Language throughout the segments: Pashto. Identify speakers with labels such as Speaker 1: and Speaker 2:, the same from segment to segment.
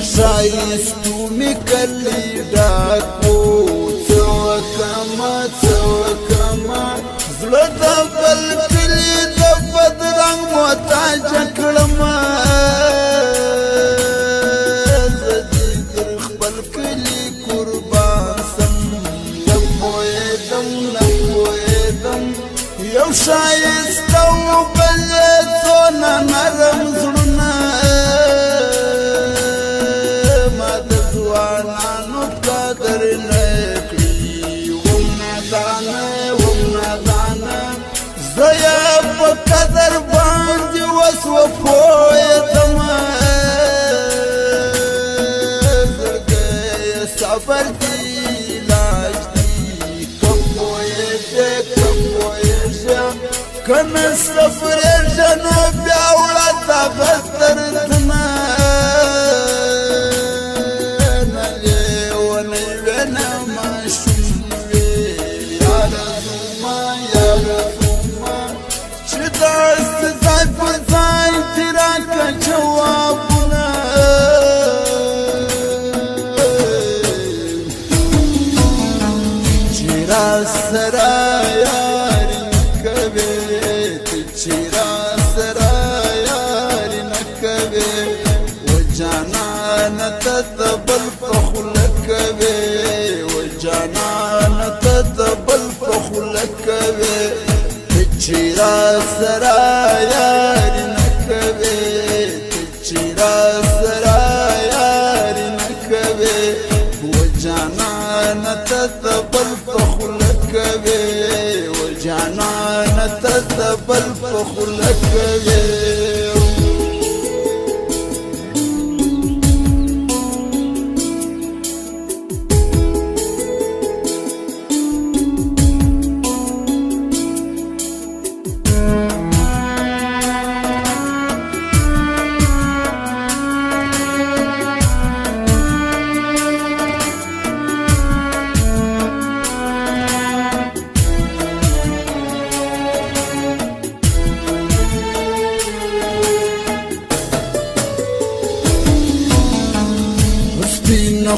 Speaker 1: شایستو می کلی ډاکو څوکما زړه د بل کلی د بدرنګ محتاج کړم زه دې تر خپل کلی قربان سم نه پوهېدم یو شایسته و بل څونه نرم زړونه ما د ځوانانو قدر نه کړي وم نادانه زه یې په قدر باندې اوس وپوهېدم زړګی صبر دی علاج دی که پوهېږې که نه صبرېږه نو بیا وړه تا بستر ځمه تدبل فخلك بي وجانان تدبل فخلك بي تجيرا سرايا رنكبي تجيرا سرايا رنكبي وجانان تدبل فخلك بي وجانان تدبل فخلك بي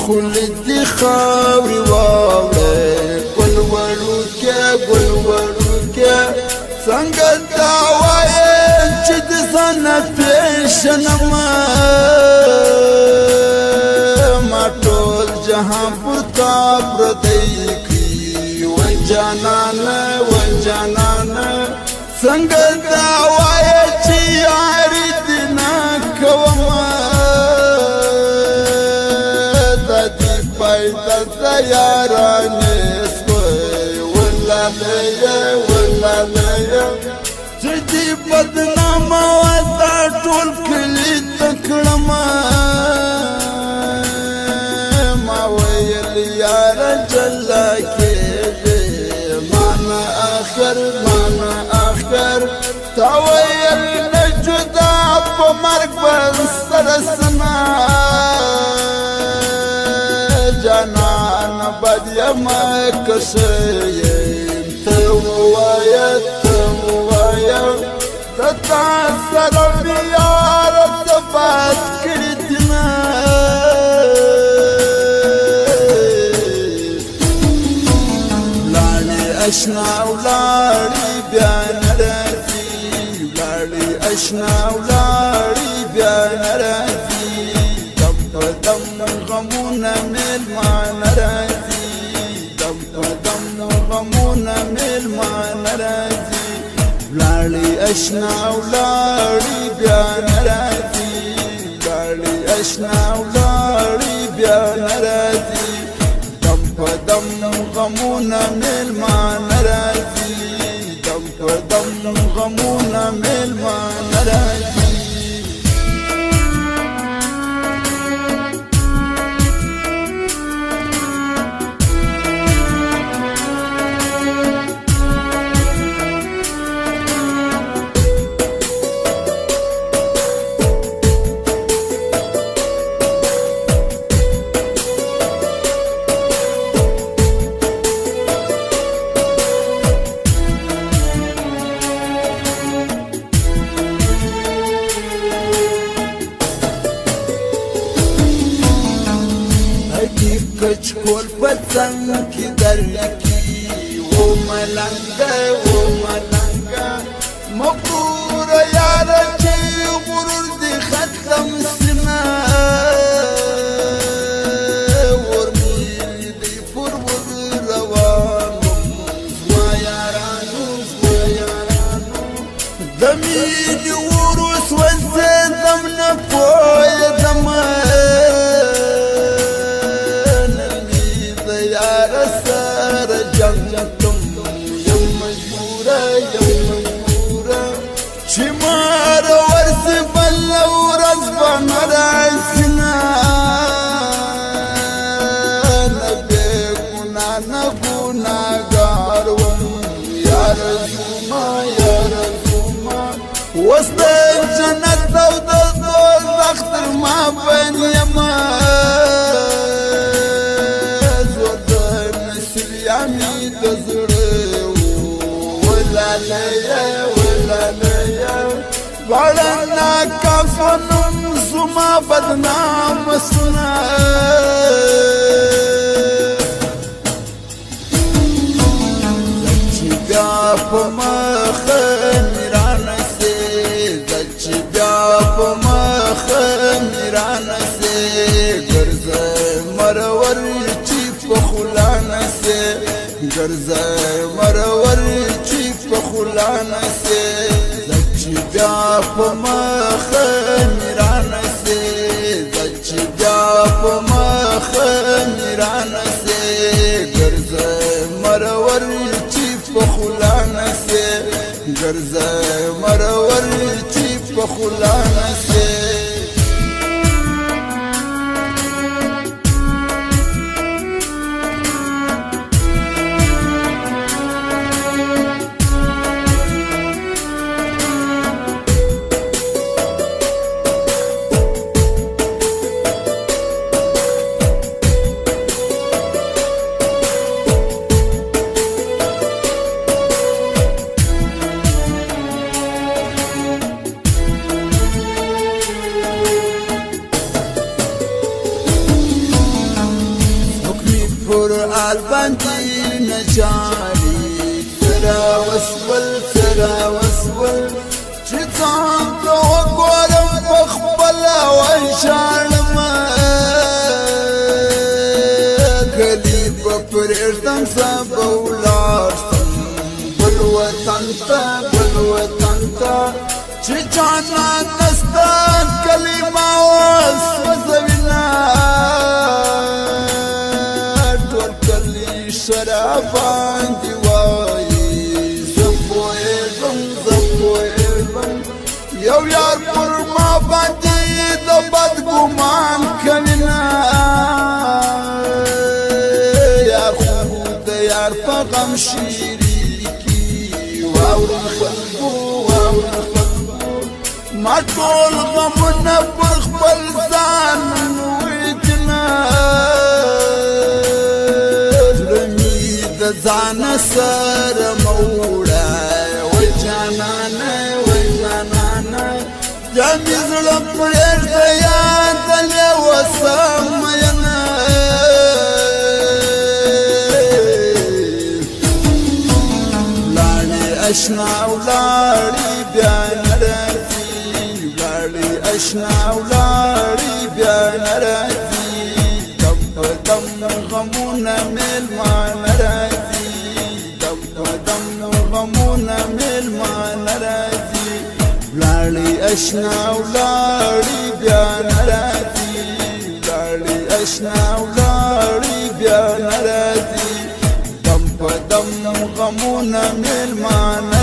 Speaker 1: خلدي خاوري واوري قل وروكي څنګه دا وایې چې د ځان پیژنما ما ټول جهان پر تا پردی کړي و جانانه څنګه دا وایې چې یاري دې نه کومه یارانې سوی ولالې چې دې بدنامه وستا ټول کلي ته کړمه ما ویل یاره جلا کېږې مانه آخر تا ویل نه جدا په مرګ به سره سنا جانان بد یما کشیم ته ووایه د تا سره مې یاره ثبات کړي دینه لاړې اشنا ولاړې بیا نه راځي لاړې اشنا ولاړې بیا نه راځي دم په دم غمونه میلمان راځي دم په دم غمونه میلمان راځي لاړې اشنا ولاړې بیا نه راځي لاړې اشنا ولاړې بیا نه راځي دم په دم غمونه میلمان راځي دم په دم غمونه میلمان راځي کچکول پڅنګ کی در کی و ملنګ مغرور یار چې غرور دی ختم سنا ورمی دی پر ور روان زما یارانو دمی ورس وزدم نه پوهېدم نمی د یار سره جنګ کوم یم مجبوره چې مار ورسې بل ورځ به نه راشينا نه بېګناه نه ګناهګار وم یار زما اوس د جنت او د دوزخ تر مابین یمه زه د نصیب یمې د زړه ولالیه وړنا کفنم زما بدنام سنا چې بیا په مخه میرانه سي چې بیا په مخه میرانه سي ګرځه مرور چې په خلانه سي ګرځه مرور چې په خلانه سي بیا په مخه میرانه سي چې بیا په مخه میرانه سي ګرځه مرور چې په خلانه سي ګرځه مرور چې په خلانه سي قرآن باندې نجاري سرا وسول چې ځان ته وګورم په خپل وشالم کلی په پرېږدم سبا ولاړم بل وطن ته چې جانان نسته کلمه وسوځوینه شرابان دی وای زپویږم یو یار پر ما باندې د بد ګمان کوینا یار خو د یار په غم شیری کی واوري خلکو ما ټول غمونه پر خپل ځان وېدنا ځان سره موړه وای جانانه جامې زړه پرېږده یاد لې وسم ینه لاړې اشنا ولاړې بیا نه راځي لاړې اشنا ولاړې بیا نه راځي دم په دم غمونه میلمانه راځي غمونه میلمانه راځي لاړې اشنا ولاړې بیا نه راځي لاړې اشنا ولاړې بیا نه راځي دم په دم غمونه میلمانه